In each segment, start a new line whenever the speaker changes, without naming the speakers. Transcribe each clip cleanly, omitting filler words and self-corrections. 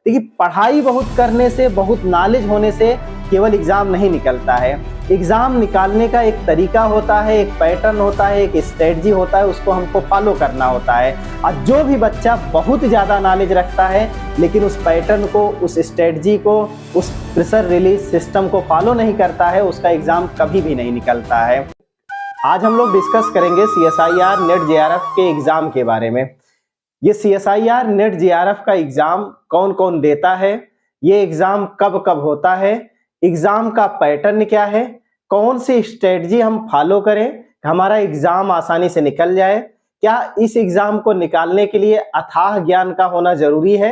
देखिए, पढ़ाई बहुत करने से, बहुत नॉलेज होने से केवल एग्जाम नहीं निकलता है। एग्जाम निकालने का एक तरीका होता है, एक पैटर्न होता है, एक स्ट्रेटजी होता है, उसको हमको फॉलो करना होता है। और जो भी बच्चा बहुत ज़्यादा नॉलेज रखता है लेकिन उस पैटर्न को, उस स्ट्रेटजी को, उस प्रेशर रिलीज सिस्टम को फॉलो नहीं करता है, उसका एग्जाम कभी भी नहीं निकलता है। आज हम लोग डिस्कस करेंगे CSIR नेट JRF के एग्जाम के बारे में। ये CSIR नेट JRF का एग्जाम कौन कौन देता है, ये एग्जाम कब कब होता है, एग्जाम का पैटर्न क्या है, कौन सी स्ट्रेटजी हम फॉलो करें हमारा एग्जाम आसानी से निकल जाए, क्या इस एग्जाम को निकालने के लिए अथाह ज्ञान का होना जरूरी है,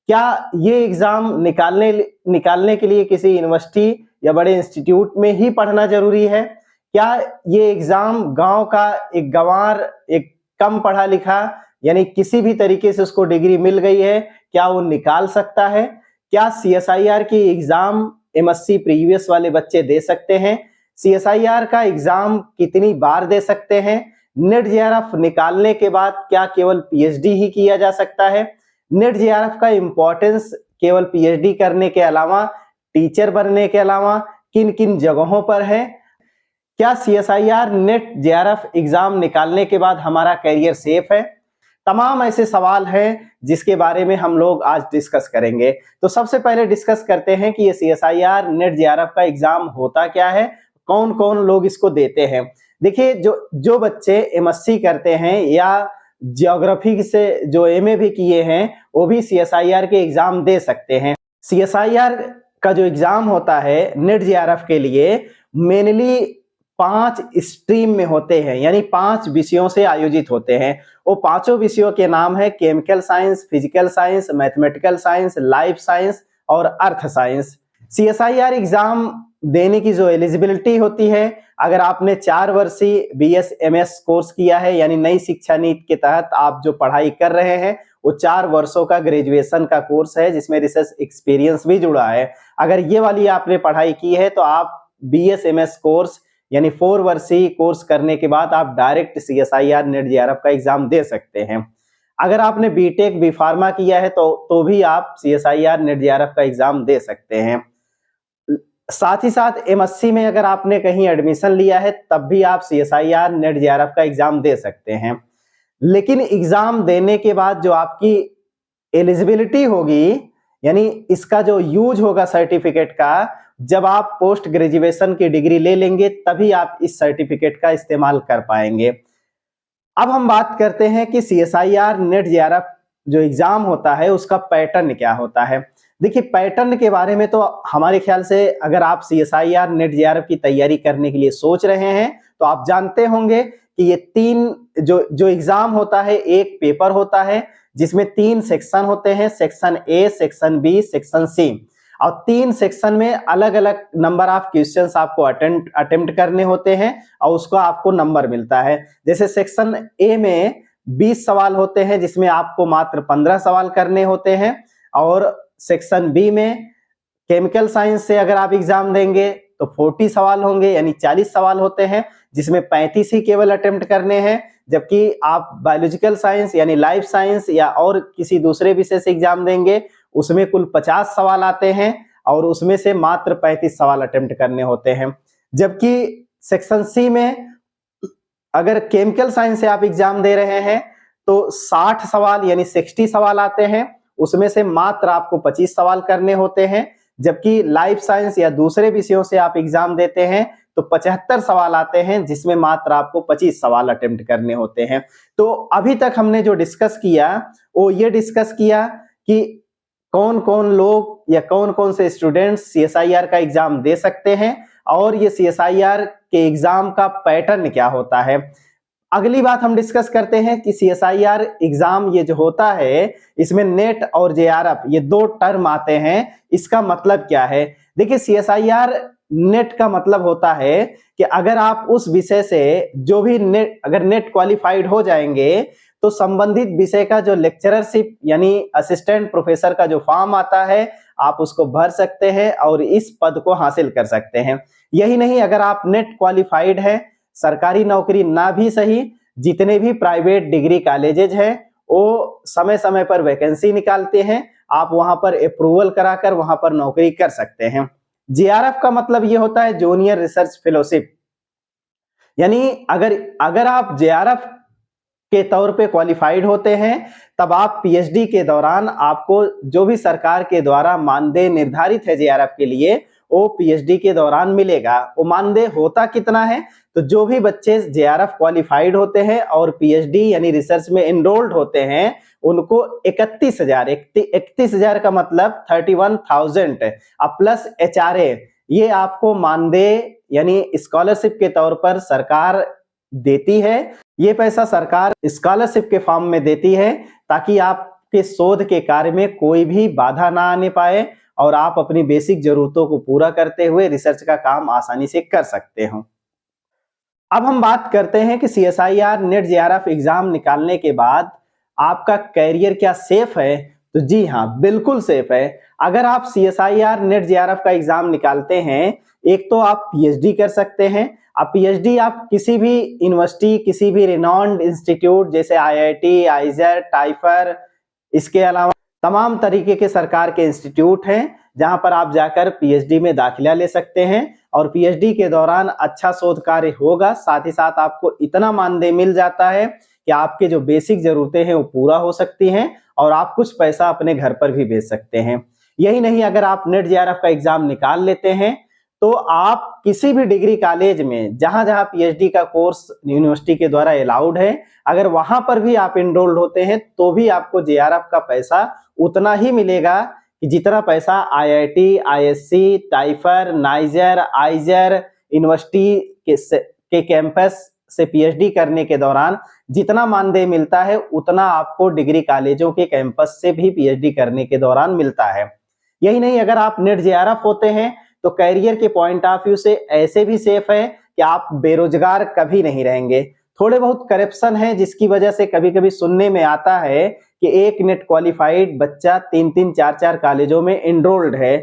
क्या ये एग्जाम निकालने के लिए किसी यूनिवर्सिटी या बड़े इंस्टीट्यूट में ही पढ़ना जरूरी है, क्या ये एग्जाम गांव का एक गंवार, एक कम पढ़ा लिखा यानी किसी भी तरीके से उसको डिग्री मिल गई है, क्या वो निकाल सकता है, क्या CSIR की एग्जाम MSc प्रीवियस वाले बच्चे दे सकते हैं, CSIR का एग्जाम कितनी बार दे सकते हैं, नेट JRF निकालने के बाद क्या केवल PhD ही किया जा सकता है, नेट JRF का इंपॉर्टेंस केवल PhD करने के अलावा, टीचर बनने के अलावा किन किन जगहों पर है, क्या CSIR नेट JRF एग्जाम निकालने के बाद हमारा करियर सेफ है। तमाम ऐसे सवाल हैं जिसके बारे में हम लोग आज डिस्कस करेंगे। तो सबसे पहले डिस्कस करते हैं कि ये CSIR नेट JRF का एग्जाम होता क्या है, कौन कौन लोग इसको देते हैं। देखिए, जो बच्चे MSc करते हैं या ज्योग्राफी से जो MA भी किए हैं वो भी CSIR के एग्जाम दे सकते हैं। CSIR का जो एग्जाम होता है नेट JRF के लिए मेनली 5 स्ट्रीम में होते हैं, यानी 5 विषयों से आयोजित होते हैं। वो पांचों विषयों के नाम है chemical science, physical science, mathematical science, life science और अर्थ साइंस। CSIR एग्जाम देने की जो एलिजिबिलिटी होती है, अगर आपने 4 वर्षीय BS MS कोर्स किया है, यानी नई शिक्षा नीति के तहत आप जो पढ़ाई कर रहे हैं वो 4 वर्षों का ग्रेजुएशन का कोर्स है जिसमें रिसर्च एक्सपीरियंस भी जुड़ा है। अगर ये वाली आपने पढ़ाई की है तो आप BS MS कोर्स यानी 4 वर्षीय कोर्स करने के बाद आप डायरेक्ट CSIR नेट JRF का एग्जाम दे सकते हैं। अगर आपने B.Tech B Pharma किया है तो भी आप CSIR नेट JRF का एग्जाम दे सकते हैं। साथ ही साथ MSc में अगर आपने कहीं एडमिशन लिया है तब भी आप CSIR नेट JRF का एग्जाम दे सकते हैं। लेकिन एग्जाम देने के बाद जो आपकी एलिजिबिलिटी होगी, यानी इसका जो यूज होगा सर्टिफिकेट का, जब आप पोस्ट ग्रेजुएशन की डिग्री ले लेंगे तभी आप इस सर्टिफिकेट का इस्तेमाल कर पाएंगे। अब हम बात करते हैं कि CSIR नेट JRF जो एग्जाम होता है उसका पैटर्न क्या होता है। देखिए, पैटर्न के बारे में तो हमारे ख्याल से अगर आप CSIR नेट JRF की तैयारी करने के लिए सोच रहे हैं तो आप जानते होंगे कि ये 3 जो एग्जाम होता है, एक पेपर होता है जिसमें 3 सेक्शन होते हैं, section A, section B, section C, और 3 सेक्शन में अलग अलग नंबर ऑफ क्वेश्चंस आपको अटेम्प्ट करने होते हैं और उसको आपको नंबर मिलता है। जैसे सेक्शन A में 20 सवाल होते हैं जिसमें आपको मात्र 15 सवाल करने होते हैं, और सेक्शन B में केमिकल साइंस से अगर आप एग्जाम देंगे तो 40 सवाल होंगे, यानी 40 सवाल होते हैं जिसमें 35 ही केवल अटेम्प्ट करने हैं, जबकि आप बायोलॉजिकल साइंस यानी लाइफ साइंस या और किसी दूसरे विषय से एग्जाम देंगे उसमें कुल 50 सवाल आते हैं और उसमें से मात्र 35 सवाल अटेम्प्ट करने होते हैं। जबकि सेक्शन C में अगर केमिकल साइंस से आप एग्जाम दे रहे हैं तो 60 सवाल यानी 60 सवाल आते हैं, उसमें से मात्र आपको 25 सवाल करने होते हैं। जबकि लाइफ साइंस या दूसरे विषयों से आप एग्जाम देते हैं तो 75 सवाल आते हैं जिसमें मात्र आपको 25 सवाल अटेम्प्ट करने होते हैं। तो अभी तक हमने जो डिस्कस किया वो ये डिस्कस किया कि कौन कौन लोग या कौन कौन से स्टूडेंट्स CSIR का एग्जाम दे सकते हैं और ये CSIR के एग्जाम का पैटर्न क्या होता है। अगली बात हम डिस्कस करते हैं कि CSIR एग्जाम ये जो होता है इसमें नेट और JRF ये 2 टर्म आते हैं, इसका मतलब क्या है। देखिए, CSIR नेट का मतलब होता है कि अगर आप उस विषय से जो भी अगर नेट क्वालिफाइड हो जाएंगे तो संबंधित विषय का जो लेक्चररशिप यानी असिस्टेंट प्रोफेसर का जो फॉर्म आता है आप उसको भर सकते हैं और इस पद को हासिल कर सकते हैं। यही नहीं, अगर आप नेट क्वालिफाइड है, सरकारी नौकरी ना भी सही, जितने भी प्राइवेट डिग्री कॉलेजेज हैं वो समय समय पर वैकेंसी निकालते हैं आप वहां पर अप्रूवल कराकर वहां पर नौकरी कर सकते हैं। जेआरएफ का मतलब ये होता है जूनियर रिसर्च फेलोशिप, यानी अगर अगर आप जेआरएफ के तौर पे क्वालिफाइड होते हैं, तब आप पीएचडी के दौरान आपको जो भी सरकार के द्वारा मानदेय निर्धारित है जेआरएफ के लिए, वो पीएचडी के दौरान मिलेगा। वो मानदेय होता कितना है, तो जो भी बच्चे जेआरएफ क्वालिफाइड होते हैं और पीएचडी यानी रिसर्च में एनरोल्ड होते हैं, उनको 31,000 का मतलब 31,000 प्लस एचआरए, ये आपको मानदेय यानी स्कॉलरशिप के तौर पर सरकार देती है। ये पैसा सरकार स्कॉलरशिप के फॉर्म में देती है, ताकि आपके शोध के कार्य में कोई भी बाधा ना आने पाए और आप अपनी बेसिक जरूरतों को पूरा करते हुए रिसर्च का काम आसानी से कर सकते हो। अब हम बात करते हैं कि सीएसआईआर नेट जेआरएफ एग्जाम निकालने के बाद आपका कैरियर क्या सेफ है? तो जी हाँ, बिल्कुल सेफ है। अगर आप सीएसआईआर नेट जेआरएफ का एग्जाम निकालते हैं, एक तो आप पीएचडी कर सकते हैं। आप पीएचडी आप किसी भी यूनिवर्सिटी, किसी भी रिनॉन्ड इंस्टीट्यूट जैसे आईआईटी, आइजर, टाइफर, इसके अलावा तमाम तरीके के सरकार के इंस्टीट्यूट हैं जहां पर आप जाकर पीएचडी में दाखिला ले सकते हैं और पीएचडी के दौरान अच्छा शोध कार्य होगा। साथ ही साथ आपको इतना मानदेय मिल जाता है कि आपके जो बेसिक जरूरतें हैं वो पूरा हो सकती हैं और आप कुछ पैसा अपने घर पर भी भेज सकते हैं। यही नहीं, अगर आप नेट जेआरएफ का एग्जाम निकाल लेते हैं तो आप किसी भी डिग्री कॉलेज में जहां जहां पीएचडी का कोर्स यूनिवर्सिटी के द्वारा अलाउड है, अगर वहां पर भी आप एनरोल्ड होते हैं तो भी आपको जेआरएफ का पैसा उतना ही मिलेगा कि जितना पैसा IIT, ISC, TIFR, NISER, IISER university के कैंपस से पीएचडी करने के दौरान जितना मानदेय मिलता है, उतना आपको डिग्री कॉलेजों के कैंपस से भी पीएचडी करने के दौरान मिलता है। यही नहीं, अगर आप नेट जेआरएफ होते हैं तो कैरियर के पॉइंट ऑफ व्यू से ऐसे भी सेफ है कि आप बेरोजगार कभी नहीं रहेंगे। थोड़े बहुत करप्शन है जिसकी वजह से कभी कभी सुनने में आता है कि एक नेट क्वालिफाइड बच्चा 3-3, 4-4 कॉलेजों में एनरोल्ड है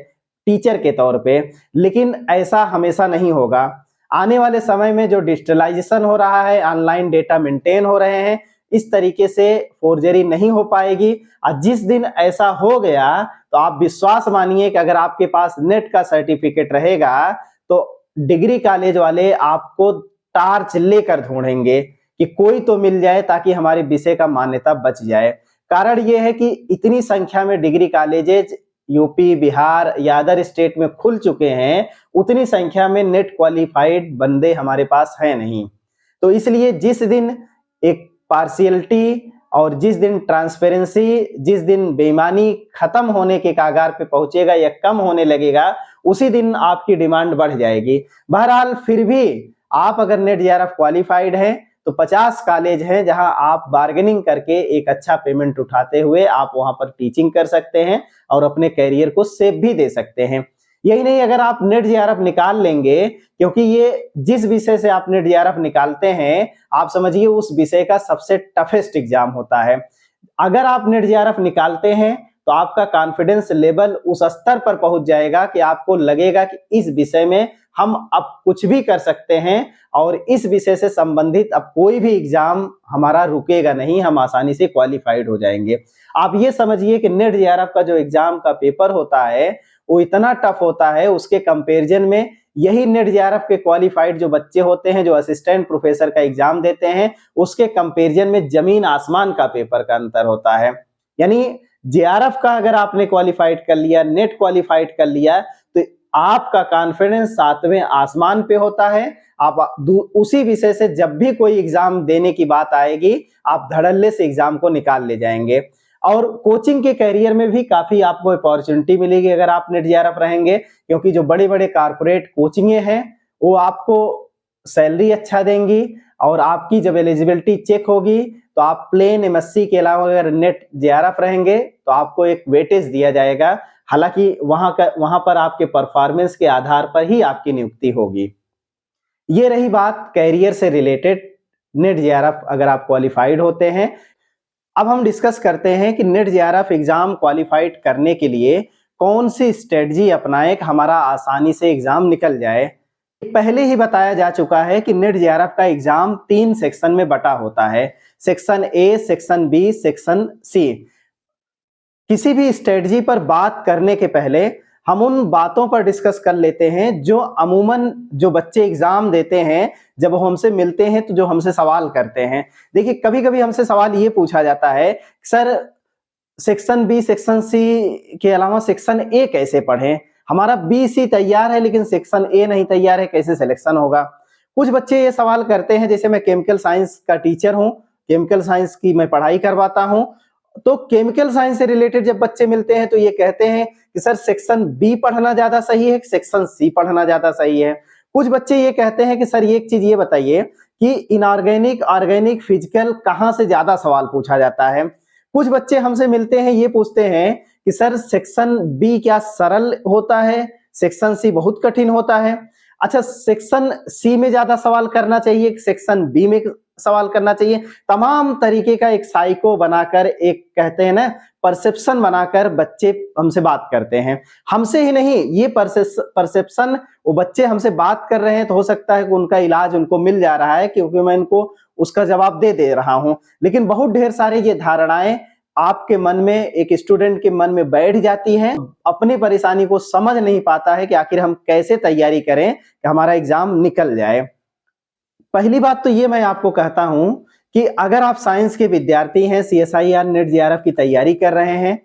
टीचर के तौर पे, लेकिन ऐसा हमेशा नहीं होगा। आने वाले समय में जो डिजिटलाइजेशन हो रहा है, ऑनलाइन डेटा मेंटेन हो रहे हैं, इस तरीके से फोर्जरी नहीं हो पाएगी। और जिस दिन ऐसा हो गया तो आप विश्वास मानिए कि अगर आपके पास नेट का सर्टिफिकेट रहेगा तो डिग्री कॉलेज वाले आपको टार्च लेकर ढूंढेंगे कि कोई तो मिल जाए ताकि हमारे विषय का मान्यता बच जाए। कारण यह है कि इतनी संख्या में डिग्री कॉलेजेज यूपी, बिहार या अदर स्टेट में खुल चुके हैं, उतनी संख्या में नेट क्वालिफाइड बंदे हमारे पास है नहीं। तो इसलिए जिस दिन एक पार्शियलिटी और जिस दिन ट्रांसपेरेंसी, जिस दिन बेईमानी खत्म होने के कागार पे पहुंचेगा या कम होने लगेगा, उसी दिन आपकी डिमांड बढ़ जाएगी। बहरहाल फिर भी आप अगर नेट जेआरएफ क्वालिफाइड हैं तो 50 कॉलेज हैं जहां आप बार्गेनिंग करके एक अच्छा पेमेंट उठाते हुए आप वहां पर टीचिंग कर सकते हैं और अपने कैरियर को सेव भी दे सकते हैं। यही नहीं, अगर आप नेट जेआरएफ निकाल लेंगे, क्योंकि ये जिस विषय से आप नेट जेआरएफ निकालते हैं, आप समझिए उस विषय का सबसे टफेस्ट एग्जाम होता है। अगर आप नेट जेआरएफ निकालते हैं तो आपका कॉन्फिडेंस लेवल उस स्तर पर पहुंच जाएगा कि आपको लगेगा कि इस विषय में हम अब कुछ भी कर सकते हैं और इस विषय से संबंधित अब कोई भी एग्जाम हमारा रुकेगा नहीं, हम आसानी से क्वालिफाइड हो जाएंगे। आप ये समझिए कि नेट जेआरएफ का जो एग्जाम का पेपर होता है वो इतना टफ होता है, उसके कंपैरिजन में यही नेट जेआरएफ के क्वालिफाइड जो बच्चे होते हैं, जो असिस्टेंट प्रोफेसर का एग्जाम देते हैं, उसके कंपैरिजन में जमीन आसमान का पेपर का अंतर होता है। यानी जेआरएफ का अगर आपने क्वालिफाइड कर लिया, नेट क्वालिफाइड कर लिया, तो आपका कॉन्फिडेंस 7वें आसमान पे होता है। आप उसी विषय से जब भी कोई एग्जाम देने की बात आएगी, आप धड़ल्ले से एग्जाम को निकाल ले जाएंगे। और कोचिंग के कैरियर में भी काफी आपको अपॉर्चुनिटी मिलेगी अगर आप नेट जेआरएफ रहेंगे, क्योंकि जो बड़े बड़े कारपोरेट कोचिंगे हैं वो आपको सैलरी अच्छा देंगी और आपकी जब एलिजिबिलिटी चेक होगी तो आप प्लेन एमएससी के अलावा अगर नेट जेआरएफ रहेंगे तो आपको एक वेटेज दिया जाएगा। हालांकि वहां पर आपके परफॉर्मेंस के आधार पर ही आपकी नियुक्ति होगी। ये रही बात कैरियर से रिलेटेड नेट जेआरएफ अगर आप क्वालिफाइड होते हैं। अब हम डिस्कस करते हैं कि नेट जेआरएफ एग्जाम क्वालिफाइड करने के लिए कौन सी स्ट्रेटजी अपनाएं कि हमारा आसानी से एग्जाम निकल जाए। पहले ही बताया जा चुका है कि नेट जेआरएफ का एग्जाम 3 सेक्शन में बटा होता है, section A, section B, section C. किसी भी स्ट्रेटजी पर बात करने के पहले हम उन बातों पर डिस्कस कर लेते हैं जो अमूमन जो बच्चे एग्जाम देते हैं, जब वो हमसे मिलते हैं तो जो हमसे सवाल करते हैं। देखिए, कभी-कभी हमसे सवाल ये पूछा जाता है, sir section B, section C के अलावा सेक्शन ए कैसे पढ़ें? हमारा बी, सी तैयार है लेकिन सेक्शन ए नहीं तैयार है, कैसे सिलेक्शन होगा? कुछ बच्चे ये सवाल करते हैं, जैसे मैं केमिकल साइंस का टीचर हूँ, केमिकल साइंस की मैं पढ़ाई करवाता हूँ, तो केमिकल साइंस से रिलेटेड जब बच्चे मिलते हैं तो ये कहते हैं कि सर सेक्शन बी पढ़ना ज्यादा सही है, सेक्शन सी पढ़ना ज्यादा सही है। कुछ बच्चे ये कहते हैं कि सर एक चीज ये बताइए कि इनऑर्गेनिक, ऑर्गेनिक, फिजिकल कहाँ से ज्यादा सवाल पूछा जाता है। कुछ बच्चे हमसे मिलते हैं, ये पूछते हैं कि सर सेक्शन बी क्या सरल होता है, सेक्शन सी बहुत कठिन होता है। अच्छा, सेक्शन सी में ज्यादा सवाल करना चाहिए, सेक्शन बी में सवाल करना चाहिए। तमाम तरीके का एक साइको बनाकर, एक कहते हैं ना परसेप्शन बनाकर बच्चे हमसे बात करते हैं। हमसे ही नहीं, ये परसेप्शन वो बच्चे हमसे बात कर रहे हैं तो हो सकता है कि उनका इलाज उनको मिल जा रहा है, क्योंकि मैं इनको उसका जवाब दे रहा हूं। लेकिन बहुत ढेर सारे ये धारणाएं आपके मन में, एक स्टूडेंट के मन में बैठ जाती हैं, अपनी परेशानी को समझ नहीं पाता है कि आखिर हम कैसे तैयारी करें कि हमारा एग्जाम निकल जाए। पहली बात तो ये मैं आपको कहता हूं कि अगर आप साइंस के विद्यार्थी हैं, सीएसआईआर, नेट, जेआरएफ की तैयारी कर रहे हैं,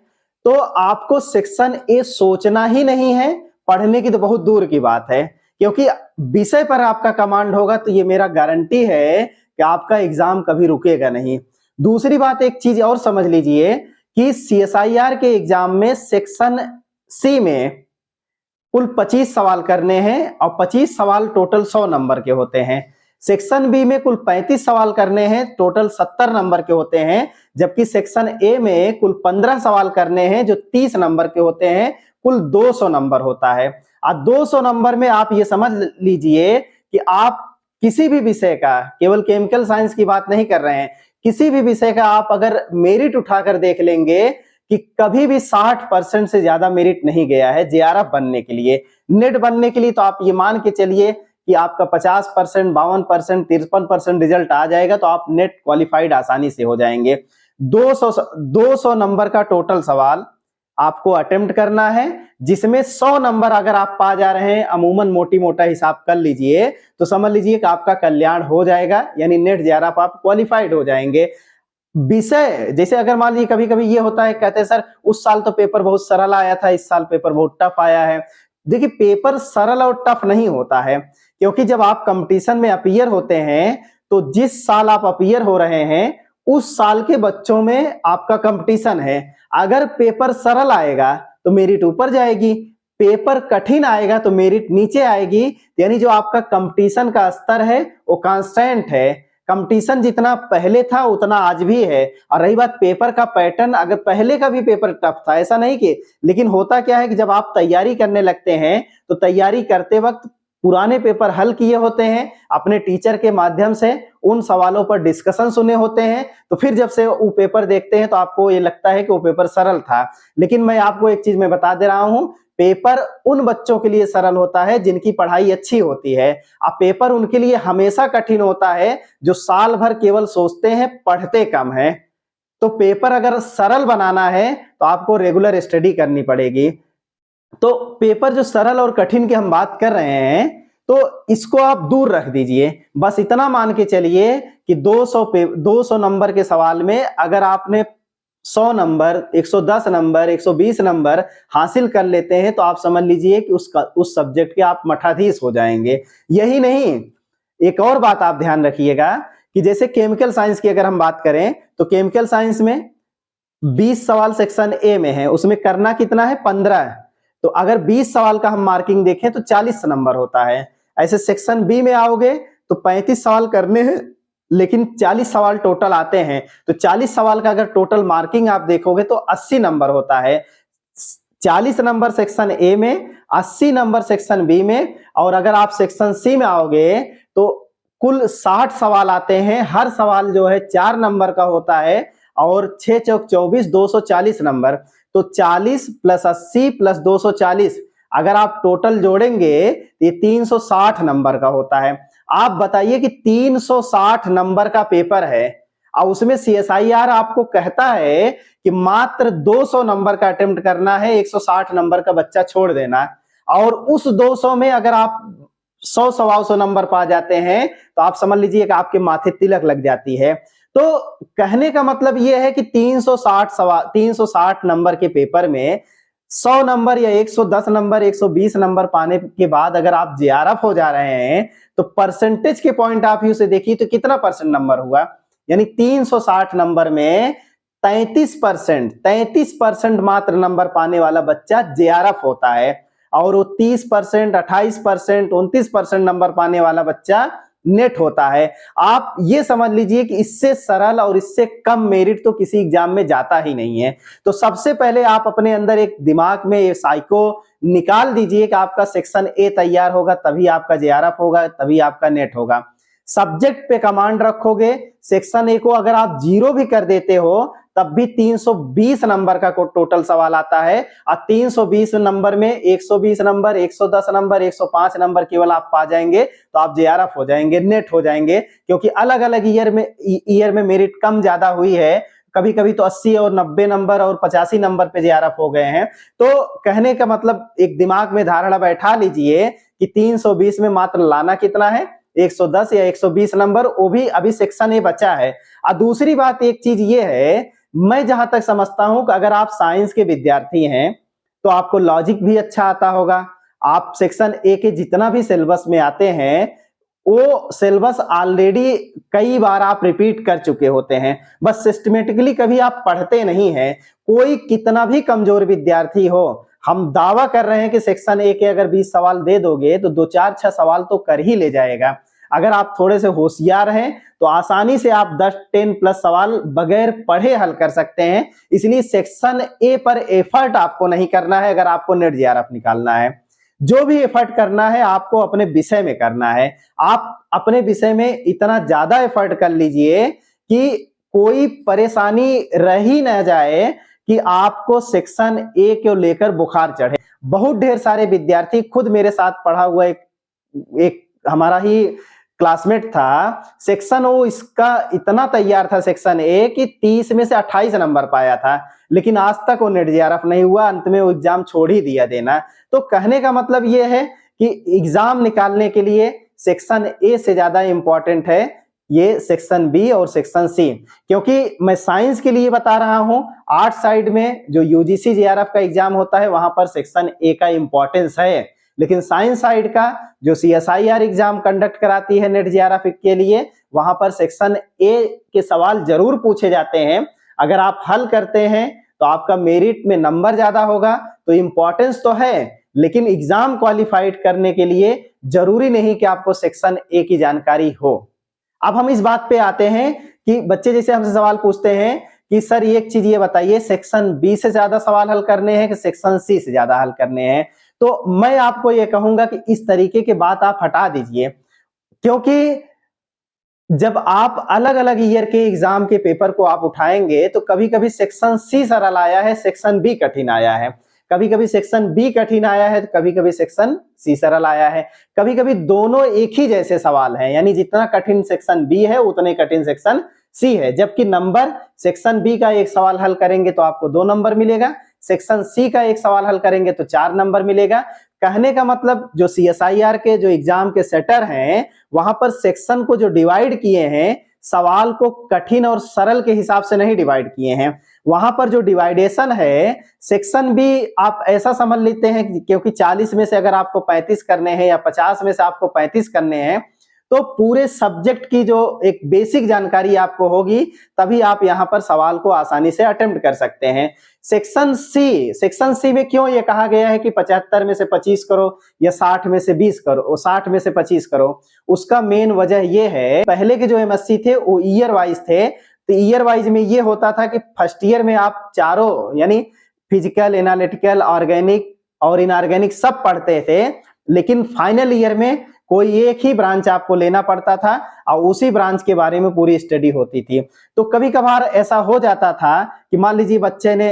तो आपको सेक्शन ए सोचना ही नहीं है, पढ़ने की तो बहुत दूर की बात है, क्योंकि विषय पर आपका कमांड होगा तो ये मेरा गारंटी है कि आपका एग्जाम कभी रुकेगा नहीं। दूसरी बात, एक चीज और समझ लीजिए कि सीएसआईआर के एग्जाम में सेक्शन सी में कुल 25 सवाल करने हैं और 25 सवाल टोटल 100 नंबर के होते हैं। सेक्शन बी में कुल 35 सवाल करने हैं, टोटल 70 नंबर के होते हैं, जबकि सेक्शन ए में कुल 15 सवाल करने हैं जो 30 नंबर के होते हैं, कुल 200 नंबर होता है। और 200 नंबर में आप ये समझ लीजिए कि आप किसी भी विषय का, केवल केमिकल साइंस की बात नहीं कर रहे हैं, किसी भी विषय का आप अगर मेरिट उठाकर देख लेंगे कि कभी भी 60% से ज्यादा मेरिट नहीं गया है जेआरएफ बनने के लिए। नेट बनने के लिए तो आप ये मान के चलिए कि आपका 50%, 52%, 53% रिजल्ट आ जाएगा तो आप नेट क्वालिफाइड आसानी से हो जाएंगे। 200 नंबर का टोटल सवाल आपको अटेम्प्ट करना है, जिसमें 100 नंबर अगर आप पा जा रहे हैं, अमूमन मोटी मोटा हिसाब कर लीजिए तो समझ लीजिए कि आपका कल्याण हो जाएगा, यानी नेट जेआरएफ आप क्वालिफाइड हो जाएंगे। विषय जैसे अगर मान लीजिए कभी कभी ये होता है, कहते हैं सर उस साल तो पेपर बहुत सरल आया था, इस साल पेपर बहुत टफ आया है। देखिए, पेपर सरल और टफ नहीं होता है, क्योंकि जब आप कंपटीशन में अपीयर होते हैं तो जिस साल आप अपीयर हो रहे हैं उस साल के बच्चों में आपका कंपटीशन है। अगर पेपर सरल आएगा तो मेरिट ऊपर जाएगी, पेपर कठिन आएगा तो मेरिट नीचे आएगी, यानी जो आपका कंपटीशन का स्तर है वो कांस्टेंट है। कंपटीशन जितना पहले था उतना आज भी है। और रही बात पेपर का पैटर्न, अगर पहले का भी पेपर टफ था, ऐसा नहीं कि, लेकिन होता क्या है कि जब आप तैयारी करने लगते हैं तो तैयारी करते वक्त पुराने पेपर हल किए होते हैं, अपने टीचर के माध्यम से उन सवालों पर डिस्कशन सुने होते हैं, तो फिर जब से वो पेपर देखते हैं तो आपको ये लगता है कि वो पेपर सरल था। लेकिन मैं आपको एक चीज मैं बता दे रहा हूं, पेपर उन बच्चों के लिए सरल होता है जिनकी पढ़ाई अच्छी होती है। अब पेपर उनके लिए हमेशा कठिन होता है जो साल भर केवल सोचते हैं, पढ़ते कम है। तो पेपर अगर सरल बनाना है तो आपको रेगुलर स्टडी करनी पड़ेगी। तो पेपर जो सरल और कठिन की हम बात कर रहे हैं तो इसको आप दूर रख दीजिए, बस इतना मान के चलिए कि 200 नंबर के सवाल में अगर आपने 100 नंबर, 110 नंबर, 120 नंबर हासिल कर लेते हैं तो आप समझ लीजिए कि उस सब्जेक्ट के आप मठाधीश हो जाएंगे। यही नहीं, एक और बात आप ध्यान रखिएगा कि जैसे केमिकल साइंस की अगर हम बात करें तो केमिकल साइंस में 20 सवाल सेक्शन ए में है, उसमें करना कितना है, 15। तो अगर 20 सवाल का हम मार्किंग देखें तो 40 नंबर होता है। ऐसे सेक्शन बी में आओगे तो 35 सवाल करने हैं लेकिन 40 सवाल टोटल आते हैं, तो 40 सवाल का अगर टोटल मार्किंग आप देखोगे तो 80 नंबर होता है। 40 नंबर सेक्शन ए में, 80 नंबर सेक्शन बी में, और अगर आप सेक्शन सी में आओगे तो कुल 60 सवाल आते हैं। हर सवाल जो है 4 नंबर का होता है और 6 चौक 24, 240 नंबर। तो 40 प्लस 80 प्लस 240 अगर आप टोटल जोड़ेंगे ये 360 नंबर का होता है। आप बताइए कि 360 नंबर का पेपर है, और उसमें CSIR आपको कहता है कि मात्र 200 नंबर का अटेम्प्ट करना है, 160 नंबर का बच्चा छोड़ देना, और उस 200 में अगर आप 100 सवा 100 नंबर पा जाते हैं तो आप समझ लीजिए कि आपके माथे तिलक लग जाती है। तो कहने का मतलब यह है कि 360 नंबर के पेपर में 100 नंबर या 110 नंबर 120 नंबर पाने के बाद अगर आप JRF हो जा रहे हैं तो परसेंटेज के पॉइंट ऑफ व्यू से देखिए तो कितना परसेंट नंबर हुआ, यानी 360 नंबर में 33% मात्र नंबर पाने वाला बच्चा JRF होता है, और वो 30%, 28%, 29% नंबर पाने वाला बच्चा नेट होता है। आप ये समझ लीजिए कि इससे सरल और इससे कम मेरिट तो किसी एग्जाम में जाता ही नहीं है। तो सबसे पहले आप अपने अंदर एक दिमाग में ये साइको निकाल दीजिए कि आपका सेक्शन ए तैयार होगा तभी आपका JRF होगा, तभी आपका नेट होगा। सब्जेक्ट पे कमांड रखोगे, सेक्शन ए को अगर आप 0 भी कर देते हो तब भी 320 नंबर का टोटल सवाल आता है, और 320 नंबर में 120 नंबर, 110 नंबर, 105 नंबर केवल आप पा जाएंगे तो आप JRF हो जाएंगे, नेट हो जाएंगे। क्योंकि अलग अलग ईयर में मेरिट कम ज्यादा हुई है, कभी कभी तो 80 और 90 नंबर और 85 नंबर पे JRF हो गए हैं। तो कहने का मतलब एक दिमाग में धारणा बैठा लीजिए कि 320 में मात्र लाना कितना है, 110 या 120 नंबर, वो भी अभी सेक्शन ए बचा है। और दूसरी बात एक चीज ये है, मैं जहां तक समझता हूं कि अगर आप साइंस के विद्यार्थी हैं तो आपको लॉजिक भी अच्छा आता होगा। आप सेक्शन ए के जितना भी सिलेबस में आते हैं वो सिलेबस ऑलरेडी कई बार आप रिपीट कर चुके होते हैं, बस सिस्टमेटिकली कभी आप पढ़ते नहीं हैं। कोई कितना भी कमजोर विद्यार्थी हो, हम दावा कर रहे हैं कि सेक्शन ए के अगर 20 सवाल दे दोगे तो 2 4 6 सवाल तो कर ही ले जाएगा। अगर आप थोड़े से होशियार हैं तो आसानी से आप 10-10 प्लस सवाल बगैर पढ़े हल कर सकते हैं। इसलिए सेक्शन ए पर एफर्ट आपको नहीं करना है अगर आपको नेट JRF निकालना है। जो भी एफर्ट करना है आपको अपने विषय में करना है। आप अपने विषय में इतना ज्यादा एफर्ट कर लीजिए कि कोई परेशानी रह ही न जाए कि आपको सेक्शन ए को लेकर बुखार चढ़े। बहुत ढेर सारे विद्यार्थी, खुद मेरे साथ पढ़ा हुआ एक हमारा ही क्लासमेट था, सेक्शन ओ इसका इतना तैयार था सेक्शन ए कि 30 में से 28 नंबर पाया था, लेकिन आज तक वो नेट JRF नहीं हुआ, अंत में वो एग्जाम छोड़ ही दिया देना। तो कहने का मतलब ये है कि एग्जाम निकालने के लिए सेक्शन ए से ज्यादा इंपॉर्टेंट है ये सेक्शन बी और सेक्शन सी। क्योंकि मैं साइंस के लिए बता रहा हूं, आर्ट साइड में जो UGC JRF का एग्जाम होता है वहां पर सेक्शन ए का इंपॉर्टेंस है, लेकिन साइंस साइड का जो CSIR एग्जाम कंडक्ट कराती है नेट JRF के लिए, वहां पर सेक्शन ए के सवाल जरूर पूछे जाते हैं। अगर आप हल करते हैं तो आपका मेरिट में नंबर ज्यादा होगा, तो इंपॉर्टेंस तो है, लेकिन एग्जाम क्वालिफाइड करने के लिए जरूरी नहीं कि आपको सेक्शन ए की जानकारी हो। अब हम इस बात पे आते हैं कि बच्चे जैसे हमसे सवाल पूछते हैं कि सर एक चीज ये बताइए, सेक्शन बी से ज्यादा सवाल हल करने हैं कि सेक्शन सी से ज्यादा हल करने हैं। तो मैं आपको ये कहूंगा कि इस तरीके की बात आप हटा दीजिए, क्योंकि जब आप अलग अलग ईयर के एग्जाम के पेपर को आप उठाएंगे तो कभी कभी सेक्शन सी सरल आया है, सेक्शन बी कठिन आया है, कभी कभी सेक्शन बी कठिन आया है, कभी कभी सेक्शन सी सरल आया है, कभी कभी दोनों एक ही जैसे सवाल हैं, यानी जितना कठिन सेक्शन बी है उतने कठिन सेक्शन सी है। जबकि नंबर सेक्शन बी का एक सवाल हल करेंगे तो आपको 2 नंबर मिलेगा, सेक्शन सी का एक सवाल हल करेंगे तो 4 नंबर मिलेगा। कहने का मतलब जो CSIR के जो एग्जाम के सेटर हैं वहां पर सेक्शन को जो डिवाइड किए हैं, सवाल को कठिन और सरल के हिसाब से नहीं डिवाइड किए हैं। वहां पर जो डिवाइडेशन है, सेक्शन भी आप ऐसा समझ लेते हैं क्योंकि 40 में से अगर आपको 35 करने हैं या 50 में से आपको 35 करने हैं, तो पूरे सब्जेक्ट की जो एक बेसिक जानकारी आपको होगी तभी आप यहां पर सवाल को आसानी से अटेम्प्ट कर सकते हैं। सेक्शन सी में क्यों ये कहा गया है कि 75 में से 25 करो या 60 में से 20 करो, 60 में से 25 करो, उसका मेन वजह ये है, पहले के जो MSc थे वो ईयर वाइज थे, तो ईयर वाइज में ये होता था कि फर्स्ट ईयर में आप चारों यानी फिजिकल, एनालिटिकल, ऑर्गेनिक और इनऑर्गेनिक सब पढ़ते थे, लेकिन फाइनल ईयर में कोई एक ही ब्रांच आपको लेना पड़ता था और उसी ब्रांच के बारे में पूरी स्टडी होती थी। तो कभी कभार ऐसा हो जाता था कि मान लीजिए बच्चे ने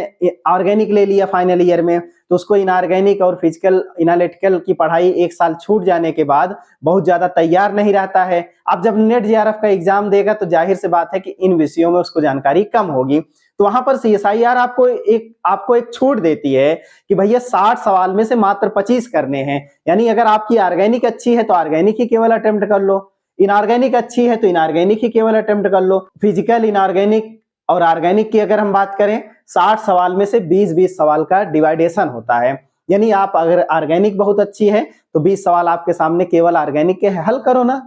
ऑर्गेनिक ले लिया फाइनल ईयर में, तो उसको इनऑर्गेनिक और फिजिकल एनालिटिकल की पढ़ाई एक साल छूट जाने के बाद बहुत ज्यादा तैयार नहीं रहता है। अब जब नेट जेआरएफ का एग्जाम देगा तो जाहिर सी बात है कि इन विषयों में उसको जानकारी कम होगी। तो वहां पर सीएसआईआर आपको एक छूट देती है कि भैया 60 सवाल में से मात्र 25 करने हैं। यानी अगर आपकी ऑर्गेनिक अच्छी है तो ऑर्गेनिक ही केवल अटेम्प्ट कर लो, इनऑर्गेनिक अच्छी है तो इनऑर्गेनिक ही केवल अटेम्प्ट कर लो। फिजिकल, इनऑर्गेनिक और ऑर्गेनिक की अगर हम बात करें 60 सवाल में से 20-20 सवाल का डिवाइडेशन होता है। यानी आप अगर ऑर्गेनिक बहुत अच्छी है तो 20 सवाल आपके सामने केवल ऑर्गेनिक के हल करो ना,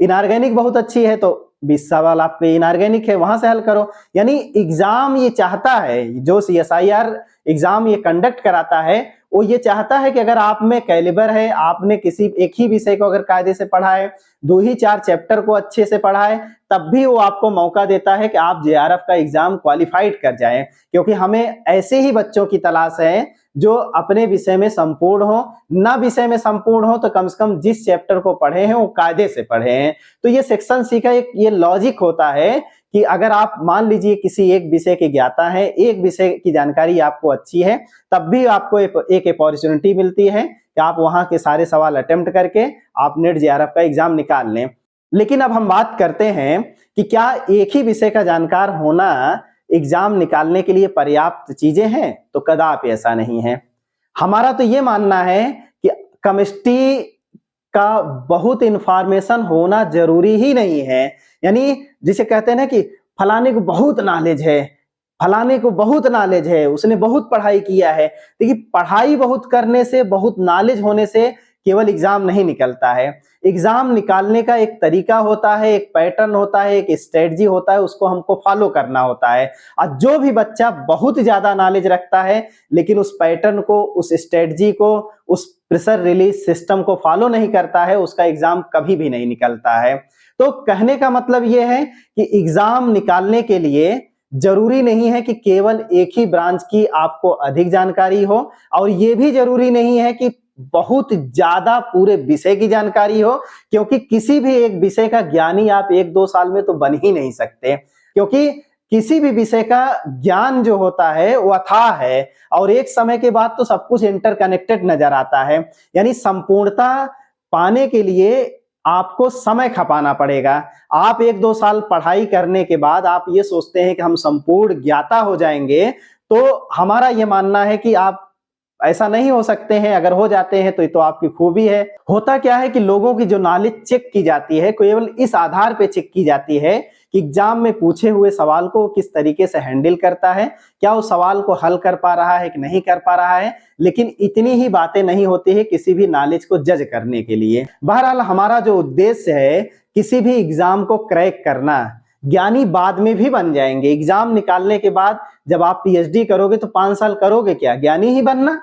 इनऑर्गेनिक बहुत अच्छी है तो 20 सवाल आपके इनऑर्गेनिक है वहां से हल करो। यानी एग्जाम ये चाहता है, जो सीएसआईआर एग्जाम ये कंडक्ट कराता है वो ये चाहता है कि अगर आप में कैलिबर है, आपने किसी एक ही विषय को अगर कायदे से पढ़ा है, 2 ही 4 चैप्टर को अच्छे से पढ़ा है, तब भी वो आपको मौका देता है कि आप जेआरएफ का एग्जाम क्वालिफाइड कर जाएं। क्योंकि हमें ऐसे ही बच्चों की तलाश है जो अपने विषय में संपूर्ण हो, ना विषय में संपूर्ण हो तो कम से कम जिस चैप्टर को पढ़े हैं वो कायदे से पढ़े हैं। तो ये सेक्शन सी का एक ये लॉजिक होता है कि अगर आप मान लीजिए किसी एक विषय के ज्ञाता है, एक विषय की जानकारी आपको अच्छी है, तब भी आपको एक अपॉर्चुनिटी मिलती है कि आप वहां के सारे सवाल अटेम्प्ट करके आप नेट जेआरएफ का एग्जाम निकाल लें। लेकिन अब हम बात करते हैं कि क्या एक ही विषय का जानकार होना एग्जाम निकालने के लिए पर्याप्त चीजें हैं? तो कदापि ऐसा नहीं है। हमारा तो ये मानना है कि केमिस्ट्री का बहुत इंफॉर्मेशन होना जरूरी ही नहीं है। यानी जिसे कहते हैं ना कि फलाने को बहुत नॉलेज है, फलाने को बहुत नॉलेज है, उसने बहुत पढ़ाई किया है। देखिए, पढ़ाई बहुत करने से, बहुत नॉलेज होने से केवल एग्जाम नहीं निकलता है। एग्जाम निकालने का एक तरीका होता है, एक पैटर्न होता है, एक स्ट्रेटजी होता है, उसको हमको फॉलो करना होता है। और जो भी बच्चा बहुत ज्यादा नॉलेज रखता है लेकिन उस पैटर्न को, उस स्ट्रेटजी को, उस प्रेशर रिलीज सिस्टम को फॉलो नहीं करता है, उसका एग्जाम कभी भी नहीं निकलता है। तो कहने का मतलब यह है कि एग्जाम निकालने के लिए जरूरी नहीं है कि केवल एक ही ब्रांच की आपको अधिक जानकारी हो, और यह भी जरूरी नहीं है कि बहुत ज्यादा पूरे विषय की जानकारी हो, क्योंकि किसी भी एक विषय का ज्ञानी आप 1-2 साल में तो बन ही नहीं सकते। क्योंकि किसी भी विषय का ज्ञान जो होता है वो अथाह है और एक समय के बाद तो सब कुछ इंटरकनेक्टेड नजर आता है। यानी संपूर्णता पाने के लिए आपको समय खपाना पड़ेगा। आप 1-2 साल पढ़ाई करने के बाद आप ये सोचते हैं कि हम संपूर्ण ज्ञाता हो जाएंगे, तो हमारा ये मानना है कि आप ऐसा नहीं हो सकते हैं। अगर हो जाते हैं तो ये तो आपकी खूबी है। होता क्या है कि लोगों की जो नॉलेज चेक की जाती है केवल इस आधार पे चेक की जाती है कि एग्जाम में पूछे हुए सवाल को किस तरीके से हैंडल करता है, क्या वो सवाल को हल कर पा रहा है कि नहीं कर पा रहा है। लेकिन इतनी ही बातें नहीं होती है किसी भी नॉलेज को जज करने के लिए। बहरहाल हमारा जो उद्देश्य है किसी भी एग्जाम को क्रैक करना, ज्ञानी बाद में भी बन जाएंगे। एग्जाम निकालने के बाद जब आप पीएचडी करोगे तो 5 साल करोगे क्या? ज्ञानी ही बनना।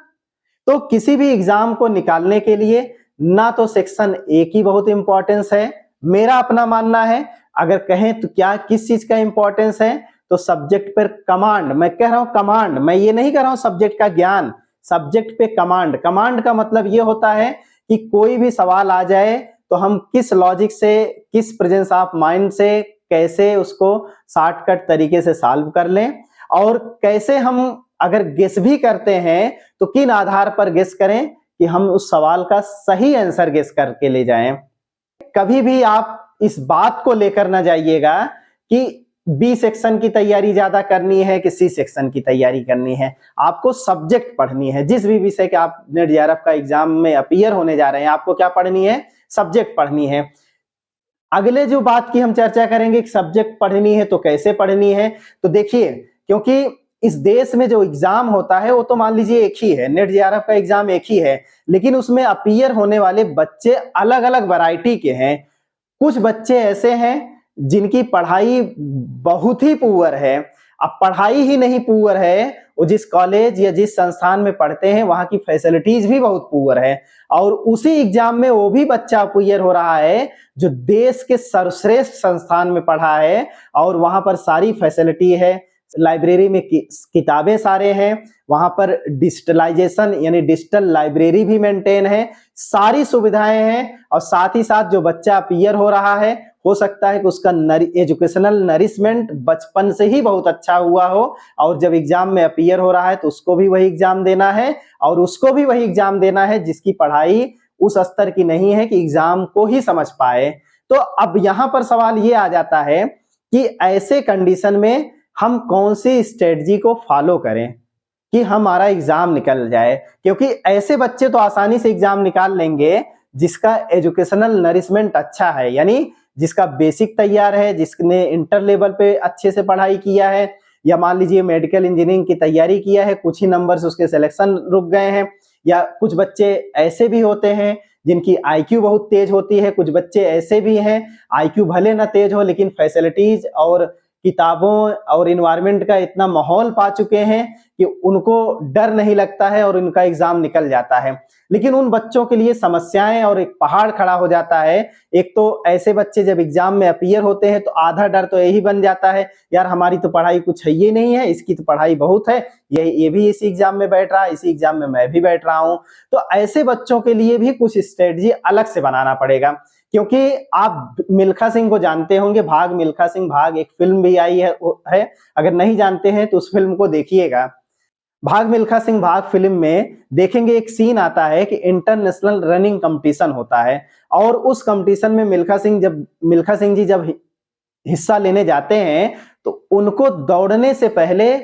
तो किसी भी एग्जाम को निकालने के लिए ना तो सेक्शन ए की बहुत इंपॉर्टेंस है, मेरा अपना मानना है। अगर कहें तो क्या किस चीज का इंपॉर्टेंस है, तो सब्जेक्ट पर कमांड। मैं कह रहा हूं कमांड, मैं ये नहीं कह रहा हूं सब्जेक्ट का ज्ञान। सब्जेक्ट पे कमांड। कमांड का मतलब ये होता है कि कोई भी सवाल आ जाए तो हम किस लॉजिक से, किस प्रेजेंस ऑफ माइंड से कैसे उसको शॉर्टकट तरीके से सॉल्व कर लें, और कैसे हम अगर गेस भी करते हैं तो किन आधार पर गेस करें कि हम उस सवाल का सही आंसर गेस करके ले जाएं। कभी भी आप इस बात को लेकर ना जाइएगा कि बी सेक्शन की तैयारी ज्यादा करनी है कि सी सेक्शन की तैयारी करनी है। आपको सब्जेक्ट पढ़नी है। जिस भी विषय के आप नेट जेआरएफ का एग्जाम में अपीयर होने जा रहे हैं, आपको क्या पढ़नी है? सब्जेक्ट पढ़नी है। अगले जो बात की हम चर्चा करेंगे कि सब्जेक्ट पढ़नी है तो कैसे पढ़नी है, तो देखिए, क्योंकि इस देश में जो एग्जाम होता है वो तो मान लीजिए एक ही है, नेट जेआरएफ का एग्जाम एक ही है, लेकिन उसमें अपीयर होने वाले बच्चे अलग अलग वैरायटी के हैं। कुछ बच्चे ऐसे हैं जिनकी पढ़ाई बहुत ही पुअर है। अब पढ़ाई ही नहीं पुअर है, वो जिस कॉलेज या जिस संस्थान में पढ़ते हैं वहां की फैसिलिटीज भी बहुत पुअर है, और उसी एग्जाम में वो भी बच्चा अपीयर हो रहा है जो देश के सर्वश्रेष्ठ संस्थान में पढ़ा है और वहां पर सारी फैसिलिटी है, लाइब्रेरी में किताबें सारे हैं, वहां पर डिजिटलाइजेशन यानी डिजिटल लाइब्रेरी भी मेंटेन है, सारी सुविधाएं हैं। और साथ ही साथ जो बच्चा अपीयर हो रहा है, हो सकता है कि उसका एजुकेशनल नरिशमेंट बचपन से ही बहुत अच्छा हुआ हो, और जब एग्जाम में अपीयर हो रहा है तो उसको भी वही एग्जाम देना है, और उसको भी वही एग्जाम देना है जिसकी पढ़ाई उस स्तर की नहीं है कि एग्जाम को ही समझ पाए। तो अब यहाँ पर सवाल ये आ जाता है कि ऐसे कंडीशन में हम कौन सी स्ट्रेटजी को फॉलो करें कि हमारा एग्जाम निकल जाए, क्योंकि ऐसे बच्चे तो आसानी से एग्जाम निकाल लेंगे जिसका एजुकेशनल नरिशमेंट अच्छा है, यानी जिसका बेसिक तैयार है, जिसने इंटर लेवल पे अच्छे से पढ़ाई किया है, या मान लीजिए मेडिकल इंजीनियरिंग की तैयारी किया है, कुछ ही नंबर से उसके सिलेक्शन रुक गए हैं। या कुछ बच्चे ऐसे भी होते हैं जिनकी आईक्यू बहुत तेज होती है, कुछ बच्चे ऐसे भी हैं आईक्यू भले ना तेज हो लेकिन फैसिलिटीज और किताबों और इन्वायरमेंट का इतना माहौल पा चुके हैं कि उनको डर नहीं लगता है और उनका एग्जाम निकल जाता है। लेकिन उन बच्चों के लिए समस्याएं और एक पहाड़ खड़ा हो जाता है। एक तो ऐसे बच्चे जब एग्जाम में अपीयर होते हैं तो आधा डर तो यही बन जाता है, यार हमारी तो पढ़ाई कुछ है ही नहीं है, इसकी तो पढ़ाई बहुत है, ये भी इसी एग्जाम में बैठ रहा है, इसी एग्जाम में मैं भी बैठ रहा हूं। तो ऐसे बच्चों के लिए भी कुछ स्ट्रेटजी अलग से बनाना पड़ेगा, क्योंकि आप मिल्खा सिंह को जानते होंगे, भाग मिल्खा सिंह भाग, एक फिल्म भी आई है, अगर नहीं जानते हैं तो उस फिल्म को देखिएगा। भाग मिल्खा सिंह भाग फिल्म में देखेंगे एक सीन आता है कि इंटरनेशनल रनिंग कंपटीशन होता है, और उस कंपटीशन में मिल्खा सिंह जी जब हिस्सा लेने जाते हैं तो उनको दौड़ने से पहले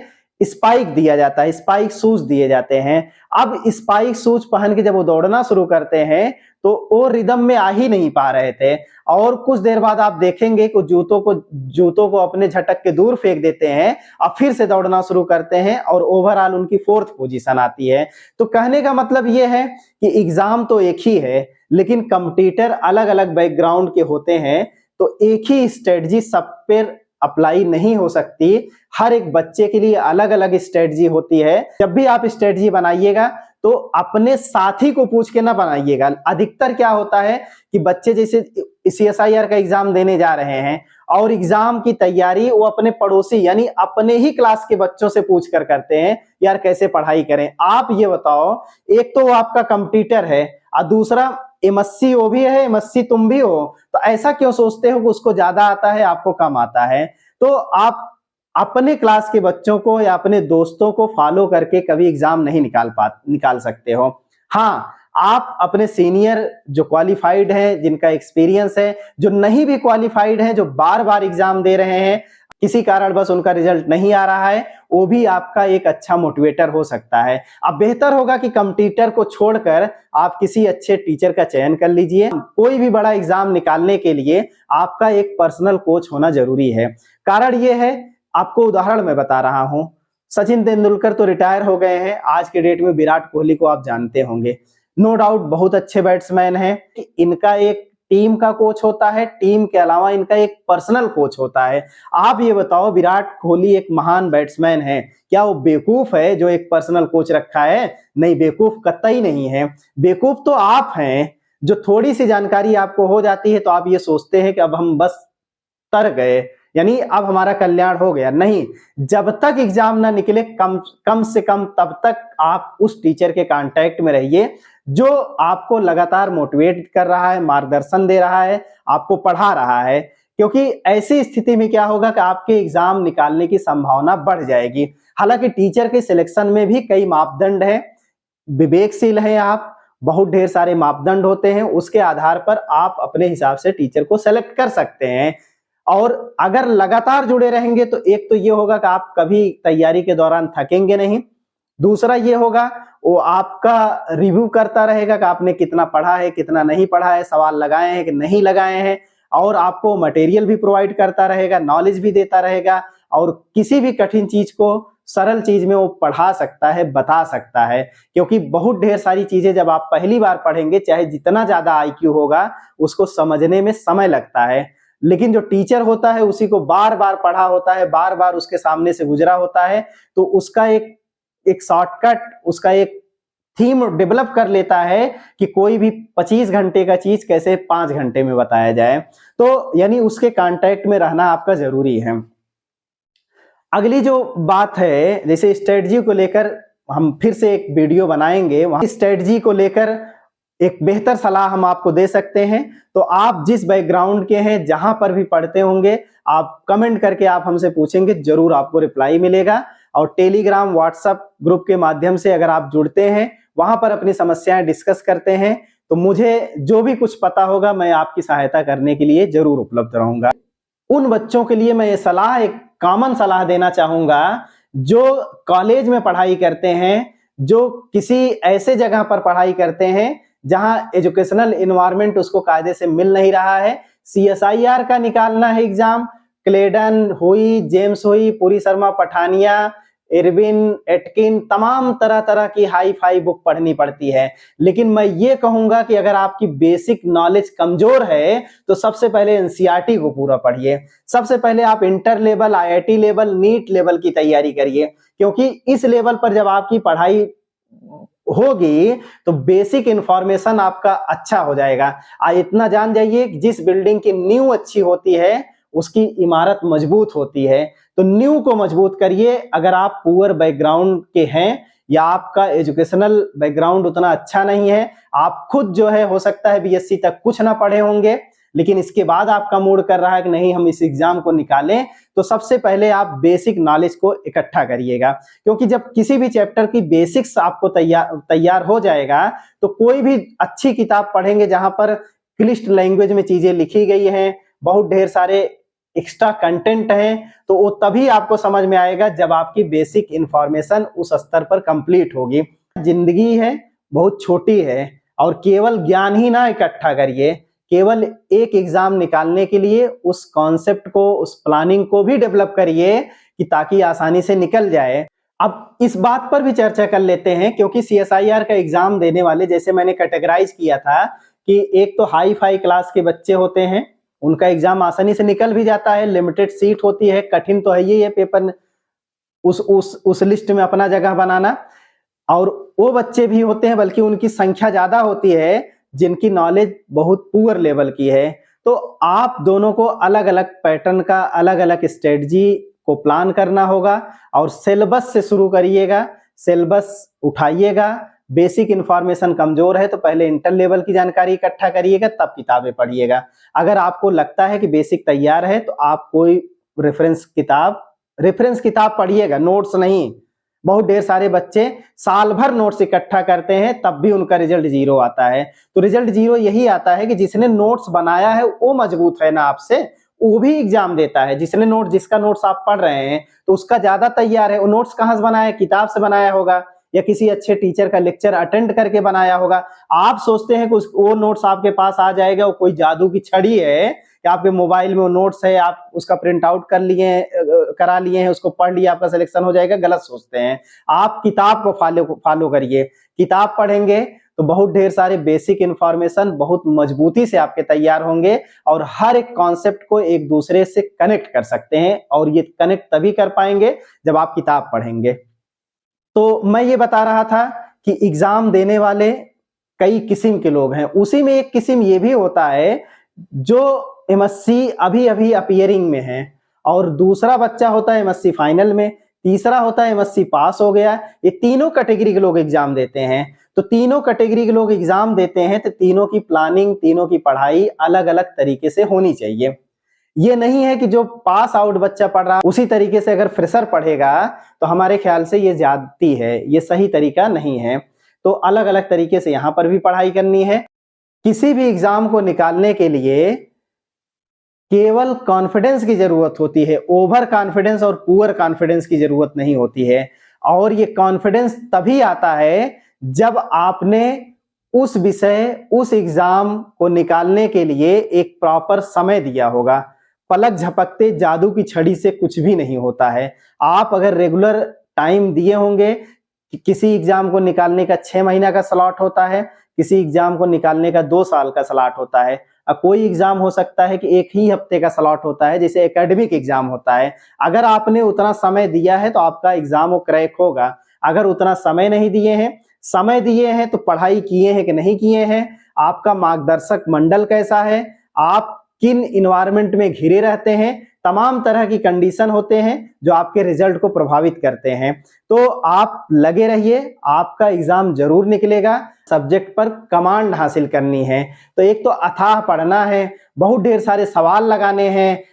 स्पाइक दिया जाता है, स्पाइक शूज दिए जाते हैं। अब स्पाइक शूज पहन के जब वो दौड़ना शुरू करते हैं तो वो रिदम में आ ही नहीं पा रहे थे, और कुछ देर बाद आप देखेंगे कि जूतों को अपने झटक के दूर फेंक देते हैं और फिर से दौड़ना शुरू करते हैं, और ओवरऑल उनकी 4th पोजीशन आती है। तो कहने का मतलब ये है कि एग्जाम तो एक ही है, लेकिन कंपटीटर अलग अलग बैकग्राउंड के होते हैं, तो एक ही स्ट्रेटजी सब पे अप्लाई नहीं हो सकती। हर एक बच्चे के लिए अलग अलग स्ट्रेटजी होती है। जब भी आप स्ट्रेटजी बनाइएगा तो अपने साथी को पूछ के ना बनाइएगा। अधिकतर क्या होता है कि बच्चे जैसे CSIR का एग्जाम देने जा रहे हैं और एग्जाम की तैयारी वो अपने पड़ोसी यानी अपने ही क्लास के बच्चों से पूछ कर करते हैं, यार कैसे पढ़ाई करें। आप ये बताओ, एक तो वो आपका कंपटीटर है और दूसरा MSc वो भी है, MSc तुम भी हो, तो ऐसा क्यों सोचते हो कि उसको ज्यादा आता है आपको कम आता है। तो आप अपने क्लास के बच्चों को या अपने दोस्तों को फॉलो करके कभी एग्जाम नहीं निकाल सकते हो। हाँ, आप अपने सीनियर जो क्वालिफाइड हैं, जिनका एक्सपीरियंस है, जो नहीं भी क्वालिफाइड हैं, जो बार बार एग्जाम दे रहे हैं, किसी कारण बस उनका रिजल्ट नहीं आ रहा है, वो भी आपका एक अच्छा मोटिवेटर हो सकता है। अब बेहतर होगा कि कंपटीटर को छोड़कर आप किसी अच्छे टीचर का चयन कर लीजिए। कोई भी बड़ा एग्जाम निकालने के लिए आपका एक पर्सनल कोच होना जरूरी है। कारण ये है, आपको उदाहरण मैं बता रहा हूं, सचिन तेंदुलकर तो रिटायर हो गए हैं, आज के डेट में विराट कोहली को आप जानते होंगे, नो डाउट बहुत अच्छे बैट्समैन हैं। इनका एक टीम का कोच होता है, टीम के अलावा इनका एक पर्सनल कोच होता है। आप ये बताओ, विराट कोहली एक महान बैट्समैन है, क्या वो बेवकूफ है जो एक पर्सनल कोच रखा है? नहीं, बेवकूफ कतई नहीं है। बेवकूफ तो आप हैं जो थोड़ी सी जानकारी आपको हो जाती है तो आप ये सोचते हैं कि अब हम बस तर गए, यानी अब हमारा कल्याण हो गया। नहीं, जब तक एग्जाम ना निकले कम से कम तब तक आप उस टीचर के कांटेक्ट में रहिए जो आपको लगातार मोटिवेट कर रहा है, मार्गदर्शन दे रहा है, आपको पढ़ा रहा है। क्योंकि ऐसी स्थिति में क्या होगा कि आपके एग्जाम निकालने की संभावना बढ़ जाएगी। हालांकि टीचर के सिलेक्शन में भी कई मापदंड हैं, विवेकशील हैं आप, बहुत ढेर सारे मापदंड होते हैं, उसके आधार पर आप अपने हिसाब से टीचर को सेलेक्ट कर सकते हैं। और अगर लगातार जुड़े रहेंगे तो एक तो ये होगा कि आप कभी तैयारी के दौरान थकेंगे नहीं, दूसरा ये होगा वो आपका रिव्यू करता रहेगा कि आपने कितना पढ़ा है, कितना नहीं पढ़ा है, सवाल लगाए हैं कि नहीं लगाए हैं, और आपको मटेरियल भी प्रोवाइड करता रहेगा, नॉलेज भी देता रहेगा, और किसी भी कठिन चीज को सरल चीज में वो पढ़ा सकता है, बता सकता है। क्योंकि बहुत ढेर सारी चीजें जब आप पहली बार पढ़ेंगे, चाहे जितना ज्यादा आईक्यू होगा, उसको समझने में समय लगता है। लेकिन जो टीचर होता है उसी को बार बार पढ़ा होता है, बार बार उसके सामने से गुजरा होता है, तो उसका एक शॉर्टकट, उसका एक थीम डेवलप कर लेता है कि कोई भी 25 घंटे का चीज कैसे 5 घंटे में बताया जाए। तो यानी उसके कांटेक्ट में रहना आपका जरूरी है। अगली जो बात है, जैसे स्ट्रेटजी को लेकर हम फिर से एक वीडियो बनाएंगे, वहां स्ट्रेटजी को लेकर एक बेहतर सलाह हम आपको दे सकते हैं। तो आप जिस बैकग्राउंड के हैं, जहां पर भी पढ़ते होंगे, आप कमेंट करके आप हमसे पूछेंगे, जरूर आपको रिप्लाई मिलेगा। और टेलीग्राम व्हाट्सएप ग्रुप के माध्यम से अगर आप जुड़ते हैं, वहां पर अपनी समस्याएं डिस्कस करते हैं, तो मुझे जो भी कुछ पता होगा मैं आपकी सहायता करने के लिए जरूर उपलब्ध रहूंगा। उन बच्चों के लिए मैं ये सलाह, एक कॉमन सलाह देना चाहूंगा जो कॉलेज में पढ़ाई करते हैं, जो किसी ऐसे जगह पर पढ़ाई करते हैं जहां एजुकेशनल इन्वायरमेंट उसको कायदे से मिल नहीं रहा है। CSIR का निकालना है एग्जाम, क्लेडन हुई, जेम्स हुई, पुरी शर्मा पठानिया, इरविन, एटकिन, तमाम तरह तरह की हाई फाई बुक पढ़नी पड़ती है। लेकिन मैं ये कहूंगा कि अगर आपकी बेसिक नॉलेज कमजोर है तो सबसे पहले NCERT को पूरा पढ़िए। सबसे पहले आप inter level, IIT level, NEET level की तैयारी करिए, क्योंकि इस लेवल पर जब आपकी पढ़ाई होगी तो बेसिक इंफॉर्मेशन आपका अच्छा हो जाएगा। इतना जान जाइए कि जिस बिल्डिंग की नींव अच्छी होती है उसकी इमारत मजबूत होती है। तो नींव को मजबूत करिए। अगर आप पुअर बैकग्राउंड के हैं या आपका एजुकेशनल बैकग्राउंड उतना अच्छा नहीं है, आप खुद जो है हो सकता है BSc तक कुछ ना पढ़े होंगे, लेकिन इसके बाद आपका मूड कर रहा है कि नहीं हम इस एग्जाम को निकालें, तो सबसे पहले आप बेसिक नॉलेज को इकट्ठा करिएगा। क्योंकि जब किसी भी चैप्टर की बेसिक्स आपको तैयार हो जाएगा तो कोई भी अच्छी किताब पढ़ेंगे जहां पर क्लिष्ट लैंग्वेज में चीजें लिखी गई हैं, बहुत ढेर सारे एक्स्ट्रा कंटेंट हैं, तो वो तभी आपको समझ में आएगा जब आपकी बेसिक इंफॉर्मेशन उस स्तर पर कंप्लीट होगी। जिंदगी है बहुत छोटी है और केवल ज्ञान ही ना इकट्ठा करिए, केवल एक एग्जाम निकालने के लिए उस कॉन्सेप्ट को, उस प्लानिंग को भी डेवलप करिए कि ताकि आसानी से निकल जाए। अब इस बात पर भी चर्चा कर लेते हैं, क्योंकि CSIR का एग्जाम देने वाले, जैसे मैंने कैटेगराइज किया था कि एक तो हाई फाई क्लास के बच्चे होते हैं, उनका एग्जाम आसानी से निकल भी जाता है, लिमिटेड सीट होती है, कठिन तो है ही है पेपर उस लिस्ट में अपना जगह बनाना। और वो बच्चे भी होते हैं, बल्कि उनकी संख्या ज्यादा होती है, जिनकी नॉलेज बहुत पुअर लेवल की है। तो आप दोनों को अलग अलग पैटर्न का, अलग अलग स्ट्रेटजी को प्लान करना होगा और सिलेबस से शुरू करिएगा। सिलेबस उठाइएगा। बेसिक इंफॉर्मेशन कमजोर है तो पहले इंटर लेवल की जानकारी इकट्ठा करिएगा, तब किताबें पढ़िएगा। अगर आपको लगता है कि बेसिक तैयार है तो आप कोई रेफरेंस किताब पढ़िएगा, नोट्स नहीं। बहुत ढेर सारे बच्चे साल भर नोट्स इकट्ठा करते हैं, तब भी उनका रिजल्ट 0 आता है। तो रिजल्ट 0 यही आता है कि जिसने नोट्स बनाया है वो मजबूत है ना आपसे, वो भी एग्जाम देता है। जिसका नोट्स आप पढ़ रहे हैं तो उसका ज्यादा तैयार है। वो नोट्स कहां से बनाया है? किताब से बनाया होगा या किसी अच्छे टीचर का लेक्चर अटेंड करके बनाया होगा। आप सोचते हैं कि वो नोट्स आपके पास आ जाएगा, वो कोई जादू की छड़ी है कि आपके मोबाइल में वो नोट्स है, आप उसका प्रिंट आउट करा लिए हैं, उसको पढ़ लिया, आपका सिलेक्शन हो जाएगा। गलत सोचते हैं। आप किताब को फॉलो करिए। किताब पढ़ेंगे तो बहुत ढेर सारे बेसिक इंफॉर्मेशन बहुत मजबूती से आपके तैयार होंगे और हर एक कॉन्सेप्ट को एक दूसरे से कनेक्ट कर सकते हैं, और ये कनेक्ट तभी कर पाएंगे जब आप किताब पढ़ेंगे। तो मैं ये बता रहा था कि एग्जाम देने वाले कई किस्म के लोग हैं। उसी में एक किस्म ये भी होता है जो MSc अभी अभी अपीयरिंग में है, और दूसरा बच्चा होता है MSc फाइनल में, तीसरा होता है MSc पास हो गया। ये तीनों कैटेगरी के लोग एग्जाम देते हैं। तो तीनों कैटेगरी के लोग एग्जाम देते हैं तो तीनों की प्लानिंग, तीनों की पढ़ाई अलग अलग तरीके से होनी चाहिए। ये नहीं है कि जो पास आउट बच्चा पढ़ रहा उसी तरीके से अगर फ्रेशर पढ़ेगा तो हमारे ख्याल से ये ज्यादती है, ये सही तरीका नहीं है। तो अलग अलग तरीके से यहाँ पर भी पढ़ाई करनी है। किसी भी एग्जाम को निकालने के लिए केवल कॉन्फिडेंस की जरूरत होती है, ओवर कॉन्फिडेंस और पुअर कॉन्फिडेंस की जरूरत नहीं होती है। और ये कॉन्फिडेंस तभी आता है जब आपने उस विषय, उस एग्जाम को निकालने के लिए एक प्रॉपर समय दिया होगा। पलक झपकते जादू की छड़ी से कुछ भी नहीं होता है। आप अगर रेगुलर टाइम दिए होंगे, किसी एग्जाम को निकालने का 6 महीना का स्लॉट होता है, किसी एग्जाम को निकालने का 2 साल का स्लॉट होता है। अब कोई एग्जाम हो सकता है कि 1 ही हफ्ते का स्लॉट होता है, जैसे एकेडमिक एग्जाम होता है। अगर आपने उतना समय दिया है तो आपका एग्जाम वो क्रैक होगा। अगर उतना समय नहीं दिए हैं तो पढ़ाई किए हैं कि नहीं किए हैं, आपका मार्गदर्शक मंडल कैसा है, आप किन इन्वायरमेंट में घिरे रहते हैं, तमाम तरह की कंडीशन होते हैं जो आपके रिजल्ट को प्रभावित करते हैं। तो आप लगे रहिए, आपका एग्जाम जरूर निकलेगा। सब्जेक्ट पर कमांड हासिल करनी है, तो एक तो अथाह पढ़ना है, बहुत ढेर सारे सवाल लगाने हैं,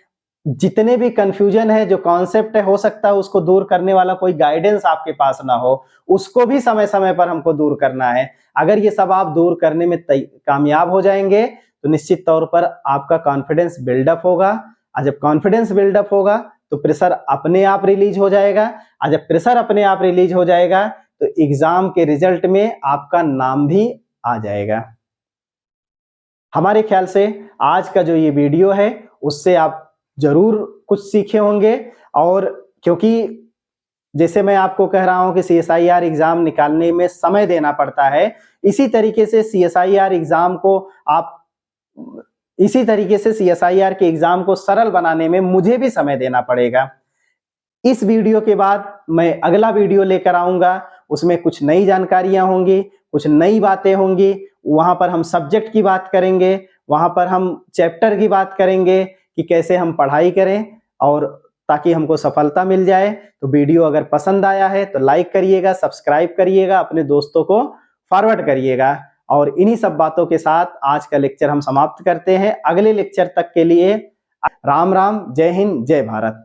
जितने भी कंफ्यूजन है, जो कॉन्सेप्ट है, हो सकता है उसको दूर करने वाला कोई गाइडेंस आपके पास ना हो, उसको भी समय समय पर हमको दूर करना है। अगर ये सब आप दूर करने में कामयाब हो जाएंगे तो निश्चित तौर पर आपका कॉन्फिडेंस बिल्डअप होगा, और जब कॉन्फिडेंस बिल्डअप होगा तो प्रेशर अपने आप रिलीज हो जाएगा, और जब प्रेशर अपने आप रिलीज हो जाएगा तो एग्जाम के रिजल्ट में आपका नाम भी आ जाएगा। हमारे ख्याल से आज का जो ये वीडियो है उससे आप जरूर कुछ सीखे होंगे, और क्योंकि जैसे मैं आपको कह रहा हूं कि CSIR एग्जाम निकालने में समय देना पड़ता है, इसी तरीके से CSIR के एग्जाम को सरल बनाने में मुझे भी समय देना पड़ेगा। इस वीडियो के बाद मैं अगला वीडियो लेकर आऊंगा, उसमें कुछ नई जानकारियां होंगी, कुछ नई बातें होंगी। वहां पर हम सब्जेक्ट की बात करेंगे, वहां पर हम चैप्टर की बात करेंगे कि कैसे हम पढ़ाई करें और ताकि हमको सफलता मिल जाए। तो वीडियो अगर पसंद आया है तो लाइक करिएगा, सब्सक्राइब करिएगा, अपने दोस्तों को फॉरवर्ड करिएगा। और इन्हीं सब बातों के साथ आज का लेक्चर हम समाप्त करते हैं। अगले लेक्चर तक के लिए राम राम, जय हिंद, जय भारत।